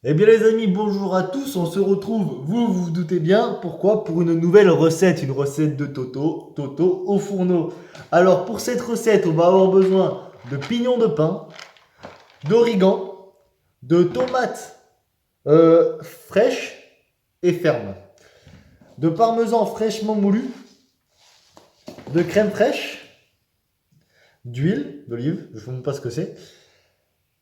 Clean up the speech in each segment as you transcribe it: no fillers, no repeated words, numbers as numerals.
Eh bien les amis, bonjour à tous, on se retrouve, vous vous doutez bien, pourquoi? Pour une nouvelle recette, une recette de Toto au fourneau. Alors pour cette recette, on va avoir besoin de pignons de pain, d'origan, de tomates fraîches et fermes, de parmesan fraîchement moulu, de crème fraîche, d'huile d'olive, je ne vous montre pas ce que c'est,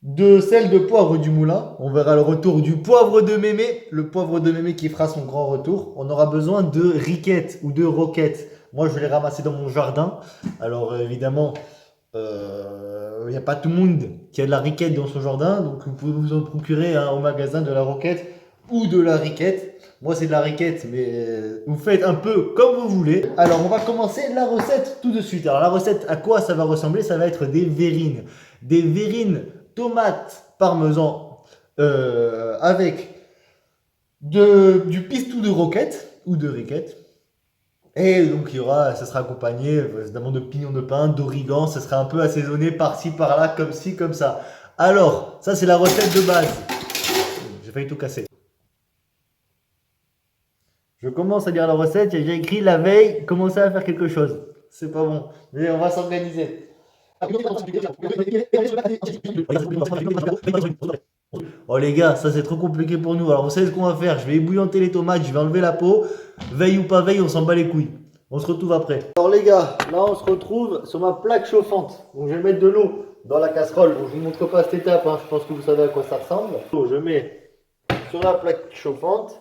de sel, de poivre du moulin. On verra le retour du poivre de mémé. Le poivre de mémé qui fera son grand retour. On aura besoin de riquettes ou de roquettes. Moi, je vais les ramasser dans mon jardin. Alors, évidemment, il n'y a pas tout le monde qui a de la riquette dans son jardin. Donc, vous pouvez vous en procurer au magasin de la roquette ou de la riquette. Moi, c'est de la riquette, mais vous faites un peu comme vous voulez. Alors, on va commencer la recette tout de suite. Alors, la recette, à quoi ça va ressembler? Ça va être des verrines. Des verrines tomates parmesan avec du pistou de roquette ou de riquette. Et donc ça sera accompagné évidemment de pignons de pain, d'origan, ça sera un peu assaisonné par-ci par-là, comme ci, comme ça. Alors, ça c'est la recette de base. J'ai failli tout casser. Je commence à lire la recette, j'ai écrit la veille, commencer à faire quelque chose. C'est pas bon, mais on va s'organiser. Oh les gars, ça c'est trop compliqué pour nous. Alors vous savez ce qu'on va faire? Je vais ébouillanter les tomates, je vais enlever la peau. Veille ou pas veille, on s'en bat les couilles. On se retrouve après. Alors les gars, là on se retrouve sur ma plaque chauffante. Donc je vais mettre de l'eau dans la casserole. Bon, je vous montre pas cette étape, hein. Je pense que vous savez à quoi ça ressemble. Je mets sur la plaque chauffante.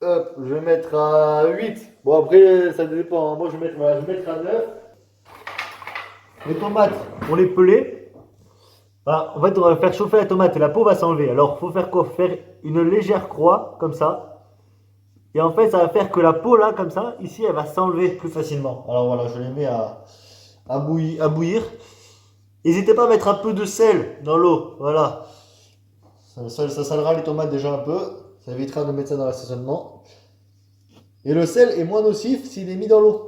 Hop, je vais mettre à 8. Bon après ça dépend, hein. Moi je vais mettre à 9. Les tomates, on les peler. En fait, on va faire chauffer la tomate et la peau va s'enlever. Alors, il faut faire quoi? Faire une légère croix, comme ça. Et en fait, ça va faire que la peau, là, comme ça, ici, elle va s'enlever plus facilement. Alors voilà, je les mets à bouillir. N'hésitez pas à mettre un peu de sel dans l'eau. Voilà. Ça salera les tomates déjà un peu. Ça évitera de mettre ça dans l'assaisonnement. Et le sel est moins nocif s'il est mis dans l'eau.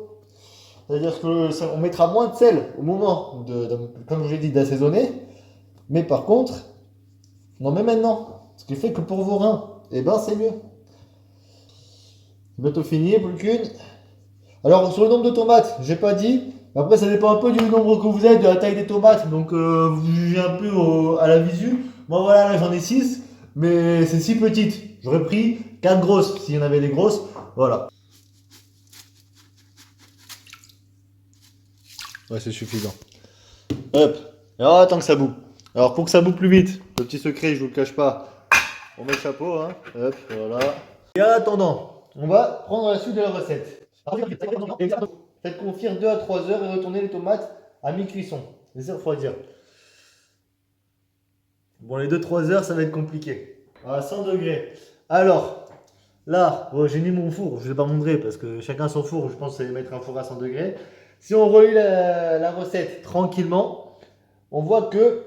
C'est-à-dire qu'on mettra moins de sel au moment, comme je l'ai dit, d'assaisonner. Mais par contre, non mais maintenant, ce qui fait que pour vos reins, eh ben c'est mieux. Bientôt fini, plus qu'une. Alors sur le nombre de tomates, j'ai pas dit. Après ça dépend un peu du nombre que vous êtes, de la taille des tomates. Donc vous jugez un peu à la visu. Moi voilà, là j'en ai 6, mais c'est si petite. J'aurais pris 4 grosses s'il y en avait des grosses. Voilà. Ouais, c'est suffisant. Hop. Alors attends que ça boue. Alors pour que ça boue plus vite, le petit secret, je vous le cache pas, on met le chapeau, hein. Hop, voilà. Et en attendant, on va prendre la suite de la recette. Faites confire 2 à 3 heures et retournez les tomates à mi-cuisson. Laissez refroidir. Bon, les 2-3 heures, ça va être compliqué. À 100 degrés. Alors, là, bon, j'ai mis mon four, je ne vais pas montrer parce que chacun son four, je pense que c'est mettre un four à 100 degrés. Si on relit la recette tranquillement, on voit que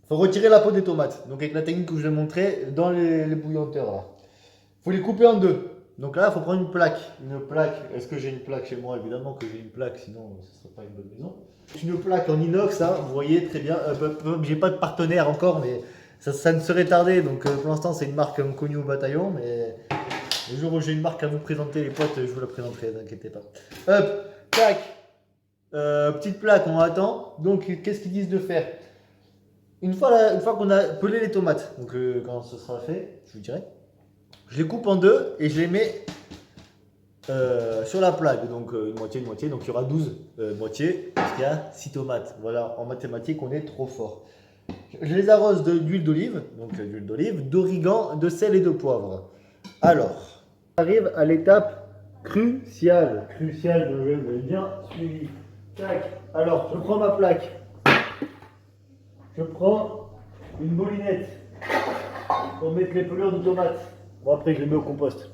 faut retirer la peau des tomates. Donc avec la technique que je vous ai montré dans les bouillanteurs là. Il faut les couper en deux. Donc là, il faut prendre une plaque. Une plaque. Est-ce que j'ai une plaque chez moi? Évidemment que j'ai une plaque, sinon ce ne serait pas une bonne maison. Une plaque en inox, hein, vous voyez très bien. J'ai pas de partenaire encore, mais ça ne serait tardé. Donc pour l'instant, c'est une marque connue au bataillon. Mais le jour où j'ai une marque à vous présenter, les potes, je vous la présenterai, ne vous inquiétez pas. Hop, tac. Petite plaque, on attend. Donc qu'est-ce qu'ils disent de faire? Une fois qu'on a pelé les tomates, donc quand ce sera fait, je vous dirai, je les coupe en deux et je les mets sur la plaque. Donc une moitié, donc il y aura 12 moitiés, parce qu'il y a 6 tomates. Voilà, en mathématiques, on est trop fort. Je les arrose d'huile d'olive, donc d'huile d'olive, d'origan, de sel et de poivre. Alors, on arrive à l'étape cruciale. Cruciale, je vais bien suivi. Tac. Alors, je prends ma plaque. Je prends une moulinette pour mettre les pelures de tomates. Bon, après, je les mets au compost.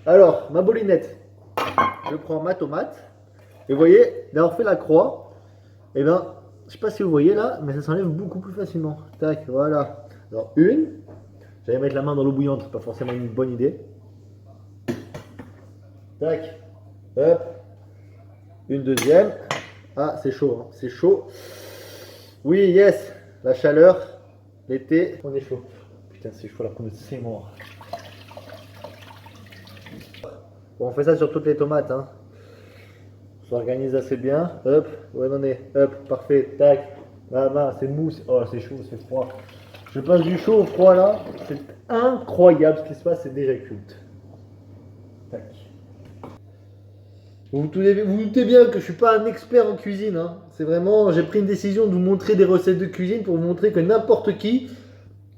Alors, ma moulinette, je prends ma tomate. Et vous voyez, d'avoir fait la croix, et ben, je sais pas si vous voyez là, mais ça s'enlève beaucoup plus facilement. Tac, voilà. Alors, une. J'allais mettre la main dans l'eau bouillante, c'est pas forcément une bonne idée. Tac. Hop. Une deuxième. Ah, c'est chaud, hein, c'est chaud. Oui, yes. La chaleur, l'été, on est chaud. putain, c'est chaud là, comme c'est mort. Bon, on fait ça sur toutes les tomates, hein. On s'organise assez bien. Hop, où on en est? Hop, parfait, tac. Là, c'est mousse. Oh, c'est chaud, c'est froid. Je passe du chaud au froid là. C'est incroyable ce qui se passe, c'est déjà culte. Tac. Vous vous doutez bien que je suis pas un expert en cuisine, hein. C'est vraiment, j'ai pris une décision de vous montrer des recettes de cuisine pour vous montrer que n'importe qui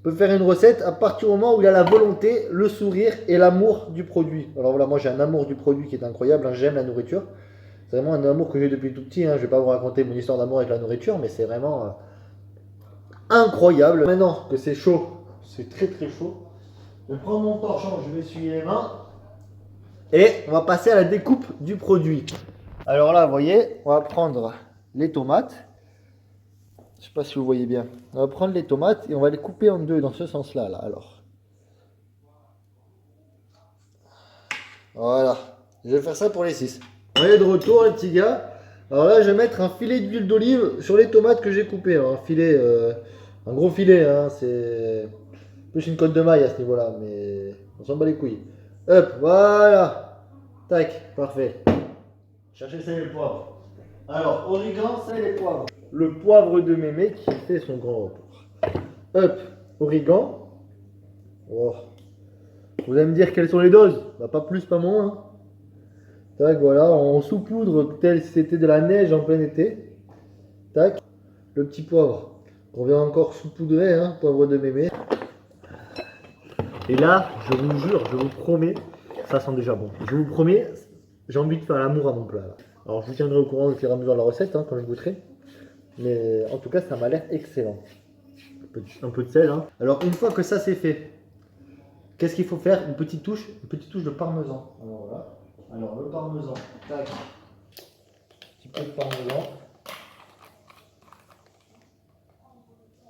peut faire une recette à partir du moment où il a la volonté, le sourire et l'amour du produit. Alors voilà, moi j'ai un amour du produit qui est incroyable, hein. J'aime la nourriture. C'est vraiment un amour que j'ai depuis tout petit, hein. Je vais pas vous raconter mon histoire d'amour avec la nourriture, mais c'est vraiment incroyable. Maintenant que c'est chaud, c'est très très chaud. Je vais prendre mon torchon, je vais essuyer les mains. Et on va passer à la découpe du produit. Alors là, vous voyez, on va prendre les tomates. Je ne sais pas si vous voyez bien. On va prendre les tomates et on va les couper en deux dans ce sens-là. Là, alors. Voilà. Je vais faire ça pour les 6. On est de retour, les petits gars. Alors là, je vais mettre un filet d'huile d'olive sur les tomates que j'ai coupées. Alors, un filet, un gros filet, hein, c'est plus une côte de maille à ce niveau-là, mais on s'en bat les couilles. Hop, voilà. Tac, parfait. Cherchez le sel et le poivre. Alors, origan, sel et poivre. Le poivre de mémé qui fait son grand retour. Hop, origan. Oh. Vous allez me dire quelles sont les doses? Bah, pas plus, pas moins. Hein. Tac, voilà, on saupoudre tel si c'était de la neige en plein été. Tac, le petit poivre. On vient encore saupoudrer, hein, poivre de mémé. Et là, je vous jure, je vous promets, ça sent déjà bon. Je vous promets, j'ai envie de faire l'amour à mon plat. Là. Alors je vous tiendrai au courant au fur et à mesure de la recette, hein, quand je goûterai. Mais en tout cas, ça m'a l'air excellent. Un peu de sel. Hein. Alors une fois que ça c'est fait, qu'est-ce qu'il faut faire? Une petite touche de parmesan. Alors voilà. Alors le parmesan, tac. Un petit peu de parmesan.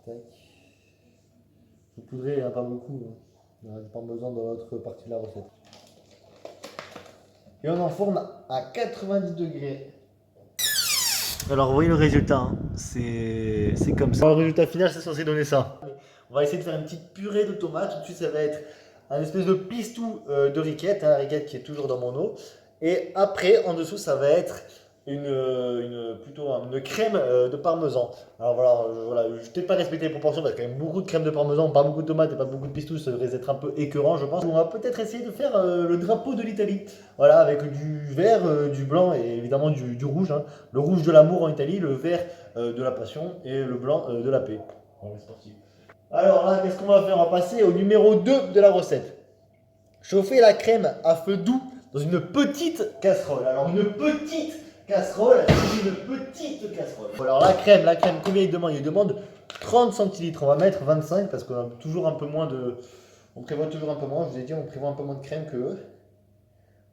Tac. Vous poudrez, hein, pas beaucoup. Hein. On n'a pas besoin dans l'autre partie de la recette. Et on enfourne à 90 degrés. Alors vous voyez le résultat, hein. C'est comme ça. Le résultat final c'est censé donner ça. On va essayer de faire une petite purée de tomates. Tout de suite ça va être un espèce de pistou de riquette, hein, la riquette qui est toujours dans mon eau. Et après en dessous ça va être plutôt une crème de parmesan. Alors voilà, je n'ai pas respecté les proportions parce qu'il y a quand même beaucoup de crème de parmesan, pas beaucoup de tomates et pas beaucoup de pistou, ça devrait être un peu écœurant je pense. On va peut-être essayer de faire le drapeau de l'Italie. Voilà, avec du vert, du blanc et évidemment du rouge. Hein. Le rouge de l'amour en Italie, le vert de la passion et le blanc de la paix. Voilà, c'est parti. Alors là, qu'est-ce qu'on va faire? On va passer au numéro 2 de la recette. Chauffer la crème à feu doux dans une petite casserole. Alors une petite casserole, c'est une petite casserole. Alors la crème, combien il demande? Il demande 30 centilitres. On va mettre 25 parce qu'on a toujours un peu moins de... On prévoit toujours un peu moins, je vous ai dit, on prévoit un peu moins de crème que eux.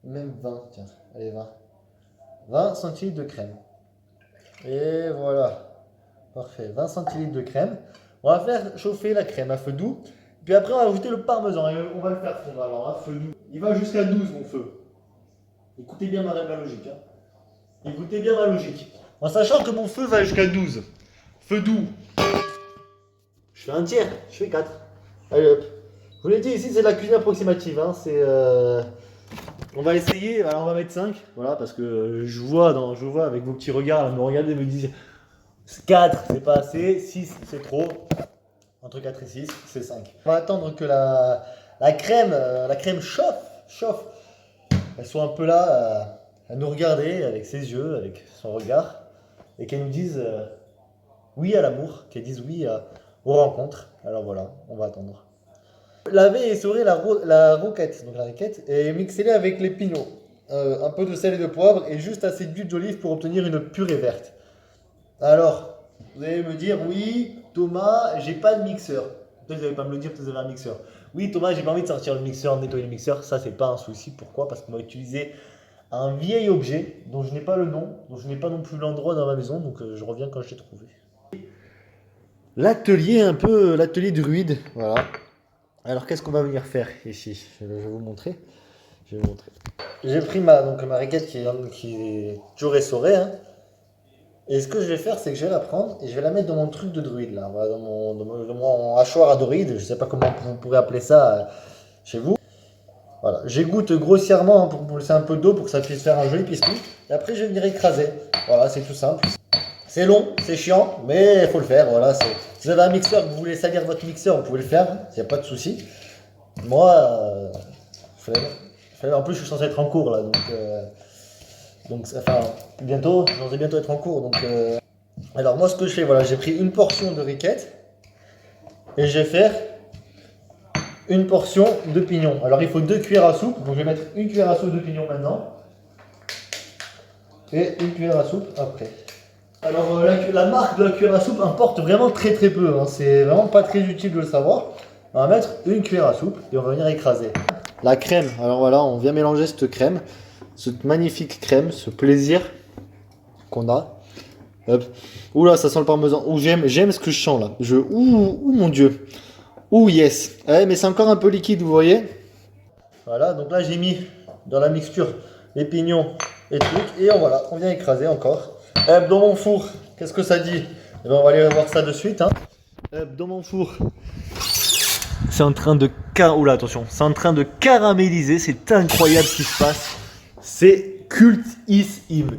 Même 20, tiens, allez 20. 20 centilitres de crème. Et voilà. Parfait, 20 centilitres de crème. On va faire chauffer la crème à feu doux. Puis après, on va ajouter le parmesan et on va le faire fondre. Alors, à feu doux. Il va jusqu'à 12, mon feu. Écoutez bien ma logique. Hein. Écoutez bien ma logique. En sachant que mon feu va jusqu'à 12. Feu doux. Je fais un tiers. Je fais 4. Allez hop. Je vous l'ai dit, ici, c'est de la cuisine approximative. Hein. C'est... On va essayer, alors on va mettre 5, voilà, parce que je vois avec vos petits regards, là, me regarder, me dire 4 c'est pas assez, 6 c'est trop, entre 4 et 6 c'est 5. On va attendre que la crème chauffe, elle soit un peu là à nous regarder avec ses yeux, avec son regard, et qu'elle nous dise oui à l'amour, qu'elle dise oui aux rencontres. Alors voilà, on va attendre. Laver et essorer la roquette, donc la riquette, et mixez-les avec les pignons. Un peu de sel et de poivre et juste assez d'huile d'olive pour obtenir une purée verte. Alors, vous allez me dire, oui, Thomas, j'ai pas de mixeur. Peut-être vous n'allez pas me le dire, peut-être vous avez un mixeur. Oui, Thomas, j'ai pas envie de sortir le mixeur, de nettoyer le mixeur. Ça, c'est pas un souci. Pourquoi? Parce qu'on va utiliser un vieil objet dont je n'ai pas le nom, dont je n'ai pas non plus l'endroit dans ma maison, donc je reviens quand je l'ai trouvé. L'atelier druide, voilà. Alors qu'est-ce qu'on va venir faire ici? Je vais vous montrer. J'ai pris ma riquette qui est toujours essorée. Hein. Et ce que je vais faire, c'est que je vais la prendre et je vais la mettre dans mon truc de druide là, voilà, dans mon hachoir à druide. Je sais pas comment vous pourrez appeler ça chez vous. Voilà, j'égoutte grossièrement hein, pour pousser un peu d'eau pour que ça puisse faire un joli pistou. Et après, je vais venir écraser. Voilà, c'est tout simple. C'est long, c'est chiant, mais il faut le faire. Voilà, si vous avez un mixeur, que vous voulez salir votre mixeur, vous pouvez le faire, il n'y a pas de souci. Moi, en plus, je suis censé être en cours là, donc enfin, bientôt, j'en vais bientôt être en cours. Alors, moi, ce que je fais, voilà, j'ai pris une portion de riquette et je vais faire une portion de pignon. Alors, il faut 2 cuillères à soupe, donc je vais mettre une cuillère à soupe de pignon maintenant et une cuillère à soupe après. Alors, la marque de la cuillère à soupe importe vraiment très très peu, hein. C'est vraiment pas très utile de le savoir. On va mettre une cuillère à soupe et on va venir écraser. La crème, alors voilà, on vient mélanger cette crème, cette magnifique crème, ce plaisir qu'on a. Hop. Ouh là, ça sent le parmesan. Ouh, j'aime ce que je sens là. Ouh mon dieu. Ouh yes. Ouais, mais c'est encore un peu liquide, vous voyez. Voilà, donc là j'ai mis dans la mixture les pignons et trucs. Et voilà, on vient écraser encore. Hop, dans mon four, qu'est-ce que ça dit? Eh ben, on va aller voir ça de suite. Hein. Hop, dans mon four. C'est en train de Oula, attention, c'est en train de caraméliser, c'est incroyable ce qui se passe. C'est cultissime,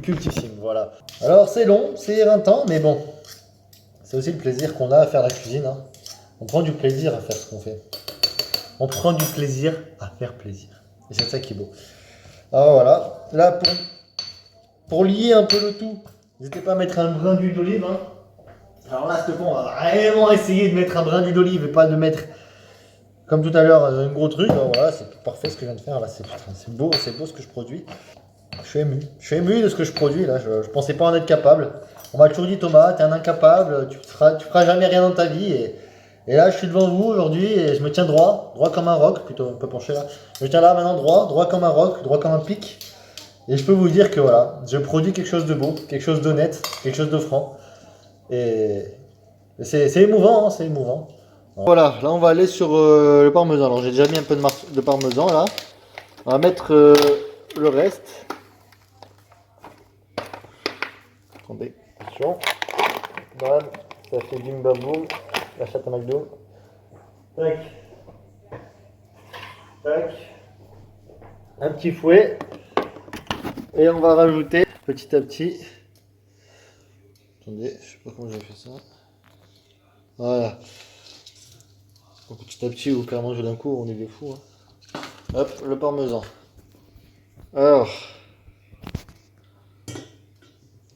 voilà. Alors c'est long, c'est éreintant, mais bon, c'est aussi le plaisir qu'on a à faire la cuisine. Hein. On prend du plaisir à faire ce qu'on fait. On prend du plaisir à faire plaisir. Et c'est ça qui est beau. Alors voilà, là pour lier un peu le tout, n'hésitez pas à mettre un brin d'huile d'olive. Hein. Alors là, cette fois, on va vraiment essayer de mettre un brin d'huile d'olive et pas de mettre... Comme tout à l'heure, un gros truc, alors voilà, c'est parfait ce que je viens de faire là, c'est beau ce que je produis. Je suis ému de ce que je produis là, je pensais pas en être capable. On m'a toujours dit Thomas, t'es un incapable, tu feras jamais rien dans ta vie. Et là, je suis devant vous aujourd'hui et je me tiens droit comme un roc, plutôt un peu penché là. Je me tiens là maintenant droit comme un roc, droit comme un pic. Et je peux vous dire que voilà, je produis quelque chose de beau, quelque chose d'honnête, quelque chose de franc. Et c'est émouvant, hein, c'est émouvant. Voilà, là on va aller sur le parmesan. Alors j'ai déjà mis un peu de parmesan là. On va mettre le reste. Attendez, attention. Bam, ça fait bim bam boum. La chatte à McDo. Tac. Tac. Un petit fouet. Et on va rajouter petit à petit. Attendez, je sais pas comment j'ai fait ça. Voilà. Donc, petit à petit ou carrément je d'un coup, on est des fous. Hein. Hop, le parmesan. Alors,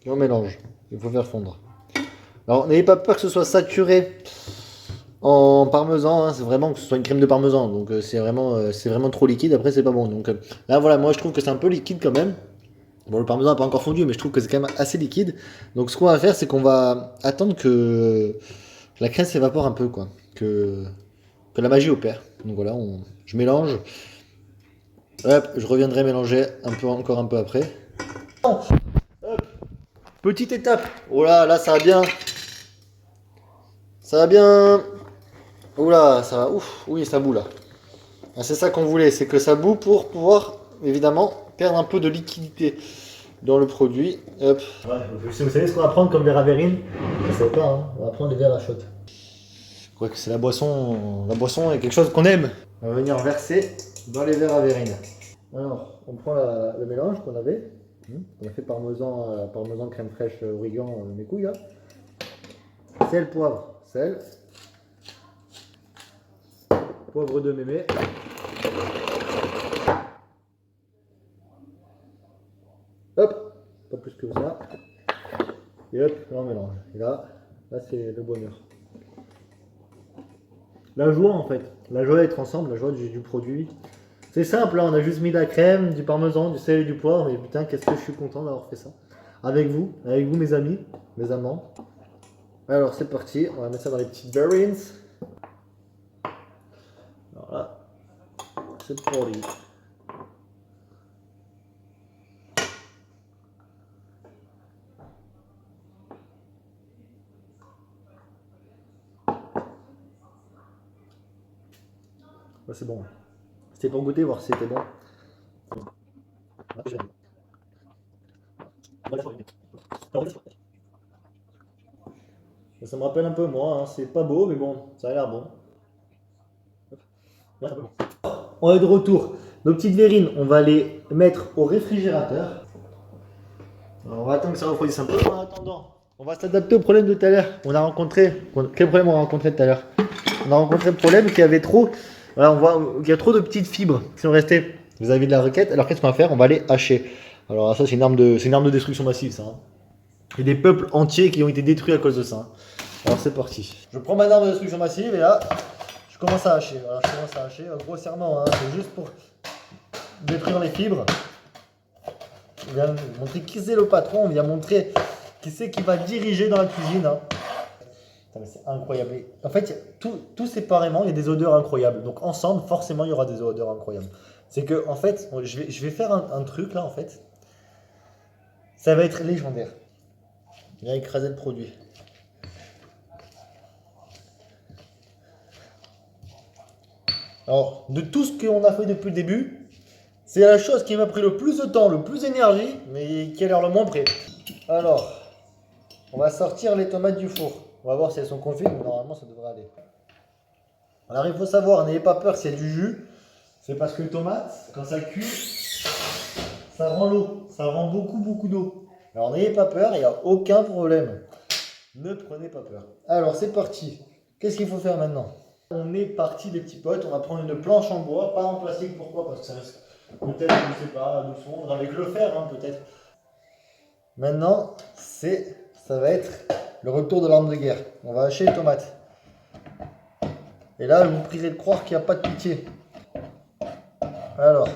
et on mélange. Il faut faire fondre. Alors, n'ayez pas peur que ce soit saturé en parmesan. Hein. C'est vraiment que ce soit une crème de parmesan. Donc, c'est vraiment trop liquide. Après, c'est pas bon. Donc, là, voilà, moi, je trouve que c'est un peu liquide quand même. Bon, le parmesan n'a pas encore fondu, mais je trouve que c'est quand même assez liquide. Donc, ce qu'on va faire, c'est qu'on va attendre que la crème s'évapore un peu, quoi. Que la magie opère. Donc, voilà, je mélange. Hop, je reviendrai mélanger encore un peu après. Hop. Petite étape. Oh là, ça va bien. Ça va bien. Oh là, ça va. Ouf, oui, ça bout là. Ah, c'est ça qu'on voulait, c'est que ça bout pour pouvoir, évidemment, perdre un peu de liquidité dans le produit. Hop. Ouais, vous savez ce qu'on va prendre comme verre à verrine? Je ne sais pas, hein. On va prendre les verres à shot. Je crois que c'est la boisson. La boisson est quelque chose qu'on aime. On va venir verser dans les verres à verrine. Alors, on prend le mélange qu'on avait. On a fait parmesan, crème fraîche, origan, mes couilles là. Sel, poivre, sel. Poivre de mémé. Hop, pas plus que ça. Et hop, là on mélange. Et là c'est le bonheur. La joie en fait. La joie d'être ensemble, la joie du produit. C'est simple, là, on a juste mis de la crème, du parmesan, du sel et du poivre, mais putain, qu'est-ce que je suis content d'avoir fait ça. Avec vous mes amis, mes amants. Alors, c'est parti, on va mettre ça dans les petites bearings. Alors là, c'est parti. Ouais, c'est bon. C'était pour goûter, voir si c'était bon. Ça me rappelle un peu moi, hein. C'est pas beau, mais bon, ça a l'air bon. On est de retour. Nos petites verrines, on va les mettre au réfrigérateur. Alors, on va attendre que ça refroidisse un peu. En attendant, on va s'adapter au problème de tout à l'heure. Quel problème on a rencontré tout à l'heure? On a rencontré le problème qu'il y avait trop. Voilà, on voit qu'il y a trop de petites fibres qui sont restées vis-à-vis de la requête. Alors qu'est-ce qu'on va faire? On va les hacher. Alors ça, c'est une arme de destruction massive, ça, hein. Il y a des peuples entiers qui ont été détruits à cause de ça, hein. Alors c'est parti. Je prends ma arme de destruction massive et là, je commence à hacher. Voilà, je commence à hacher grossièrement, hein. C'est juste pour détruire les fibres. On vient montrer qui c'est le patron, on vient montrer qui c'est qui va diriger dans la cuisine, hein. C'est incroyable. En fait, tout séparément, il y a des odeurs incroyables. Donc ensemble, forcément, il y aura des odeurs incroyables. C'est que, en fait, je vais faire un truc là, en fait. Ça va être légendaire. Il va écraser le produit. Alors, de tout ce qu'on a fait depuis le début, c'est la chose qui m'a pris le plus de temps, le plus d'énergie, mais qui a l'air le moins prêt. Alors, on va sortir les tomates du four. On va voir si elles sont confites, mais normalement ça devrait aller. Alors il faut savoir, n'ayez pas peur s'il y a du jus. C'est parce que les tomates, quand ça cuit, ça rend l'eau. Ça rend beaucoup d'eau. Alors n'ayez pas peur, il n'y a aucun problème. Ne prenez pas peur. Alors c'est parti. Qu'est-ce qu'il faut faire maintenant? On est parti les petits potes, on va prendre une planche en bois, pas en plastique, pourquoi? Parce que ça risque peut-être, je ne sais pas, de fondre avec le fer, hein, peut-être. Maintenant, ça va être le retour de l'arme de guerre. On va hacher les tomates. Et là, vous prierez de croire qu'il n'y a pas de pitié. Alors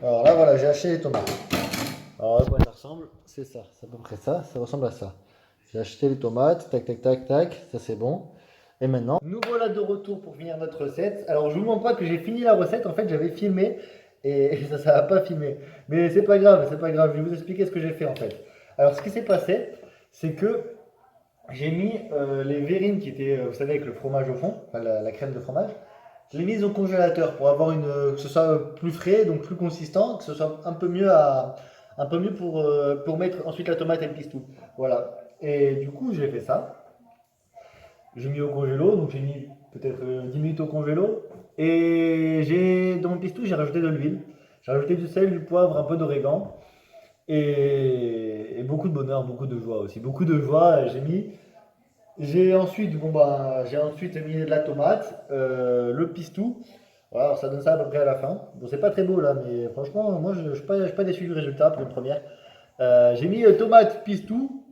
là, voilà, j'ai haché les tomates. Alors, à quoi ça ressemble? C'est ça, c'est à peu près ça, ça ressemble à ça. J'ai acheté les tomates, tac, ça c'est bon. Et maintenant, nous voilà de retour pour finir notre recette. Alors, je vous montre pas que j'ai fini la recette, en fait, j'avais filmé et ça n'a pas filmé. Mais c'est pas grave, je vais vous expliquer ce que j'ai fait en fait. Alors, ce qui s'est passé, c'est que j'ai mis les verrines qui étaient, vous savez, avec le fromage au fond, enfin la crème de fromage, je l'ai mise au congélateur pour avoir que ce soit plus frais, donc plus consistant, que ce soit un peu mieux, pour mettre ensuite la tomate et le pistou. Voilà. Et du coup, j'ai fait ça. J'ai mis au congélo, donc j'ai mis peut-être 10 minutes au congélo. Et dans mon pistou, j'ai rajouté de l'huile. J'ai rajouté du sel, du poivre, un peu d'origan. Et beaucoup de bonheur, beaucoup de joie aussi. Beaucoup de joie. J'ai ensuite mis de la tomate, le pistou. Voilà, alors ça donne ça à peu près à la fin. Bon, c'est pas très beau là, mais franchement, moi je suis pas déçu du résultat pour une première. J'ai mis tomate, pistou.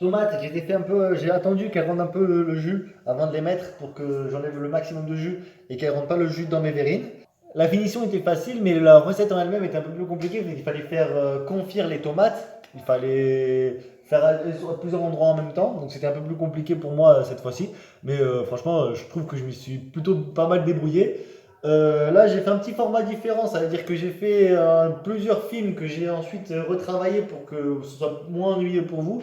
Tomates, j'ai attendu qu'elles rendent un peu le jus avant de les mettre pour que j'enlève le maximum de jus et qu'elles rendent pas le jus dans mes verrines. La finition était facile, mais la recette en elle-même était un peu plus compliquée. Il fallait faire confire les tomates, il fallait faire à plusieurs endroits en même temps, donc c'était un peu plus compliqué pour moi cette fois-ci. Mais franchement, je trouve que je me suis plutôt pas mal débrouillé. Là, j'ai fait un petit format différent, ça veut dire que j'ai fait plusieurs films que j'ai ensuite retravaillé pour que ce soit moins ennuyeux pour vous.